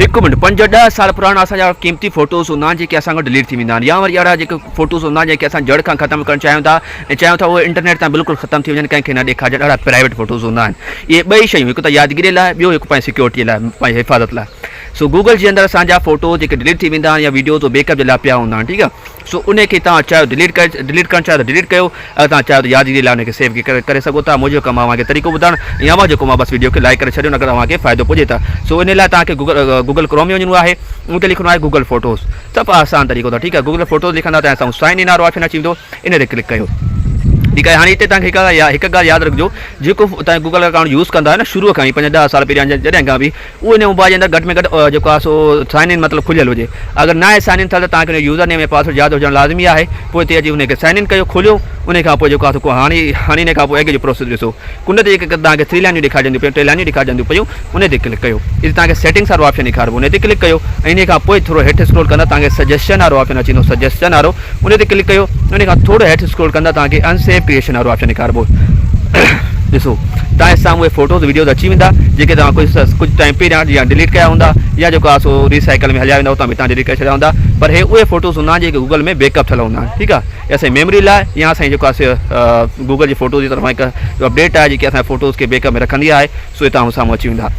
एक मिनट 5-10 साल पुराना असांजा कीमती फोटोज़ हूंदा आहिनि जेके असां खां डिलीट थी वेंदा आहिनि या वरी अहिड़ा जेके फोटोज़ हूंदा आहिनि जेके असां जड़ खां ख़तमु करणु चाहियूं था उहे इंटरनेट तां बिल्कुलु ख़तमु थी वञनि कंहिंखे न ॾेखारिजनि अहिड़ा प्राइवेट फोटोज़ हूंदा आहिनि। इहे ॿई शयूं हिकु त यादगिरी लाइ ॿियो हिकु पंहिंजी सिक्योरिटीअ लाइ पंहिंजी हिफ़ाज़त लाइ। सो गूगल जे अंदरि असांजा फ़ोटो जेके डिलीट थी वेंदा आहिनि या वीडियोज़ बैकअप जे लाइ पिया हूंदा आहिनि, ठीकु आहे। सो उनखे तव्हां चाहियो डिलीट करणु चाहियो त डिलीट कयो, अगरि तव्हां चाहियो त यादगिरी लाइ उनखे सेव करे सघो था। मुंहिंजो कमु आहे तव्हांखे तरीक़ो ॿुधाइणु या मां जेको मां बसि वीडियो खे लाइक करे छॾियो अगरि तव्हांखे फ़ाइदो पुॼे त। सो इन लाइ तव्हांखे गूगल क्रोम में वञिणो आहे, उनते लिखिणो आहे गूगल फोटोज़। सभु आसान तरीक़ो अथव, ठीकु आहे। गूगल फोटोज़ लिखंदा त असां साइन इन वारो ऑप्शन अची वेंदो, इन ते क्लिक कयो, ठीकु आहे। हाणे हिते तव्हांखे हिकु ॻाल्हि यादि रखिजो, जेको तव्हां गूगल अकाउंट यूज़ कंदा आहियो न शुरूअ खां ई 5-10 साल पहिरियां जॾहिं खां बि, उहो इन मोबाइल जे अंदरि घटि में घटि जेको आहे सो साइन इन मतिलबु खुलियल हुजे। अगरि न आहे साइन इन थियल त तव्हांखे यूज़र नेम ऐं पासवर्ड यादि हुजणु लाज़मी आहे। पोइ हिते अची उनखे साइन इन कयो, खोलियो, उन खां पोइ जेको आहे सो हाणे इन खां पोइ अॻे जो प्रोसेस ॾिसो। कुन ते जेके तव्हांखे 3 लाइनियूं ॾेखारजंदियूं पियूं, 3 लाइनियूं ॾेखारजंदियूं पियूं, उन ते क्लिक कयो। हिते तव्हांखे सेटिंग्स वारो ऑप्शन ॾेखारिबो, उन ते क्लिक कयो ऐं इन खां पोइ थोरो हेठि स्क्रॉल कंदा तव्हांखे सजेशन वारो ऑप्शन अची वेंदो, सजेशन वारो, उन ते क्लिक कयो। उन खां थोरो हेठि स्क्रॉल कंदा तव्हांखे अनसेव क्रिएशन वारो ऑप्शन ॾेखारिबो। ॾिसो तव्हांजे साम्हूं उहे फोटोज़ वीडियोज़ अची वेंदा जेके तव्हां कुझु टाइम पहिरियां या डिलीट कया हूंदा या जेको आहे सो रिसाइकल में हलिया वेंदा, उतां बि तव्हां डिलीट करे छॾिया हूंदा। पर हे उहे फोटोज़ हूंदा आहिनि जेके गूगल में बैकअप थियल हूंदा आहिनि, ठीकु आहे। असांजी मेमोरी लाइ या असांजी जेको आहे गूगल जी फोटोज़ जी तरफ़ां हिकु अपडेट आहे जेकी असांजे फोटोज़ खे बैकअप में रखंदी आहे, सो हितां साम्हूं अची वेंदा।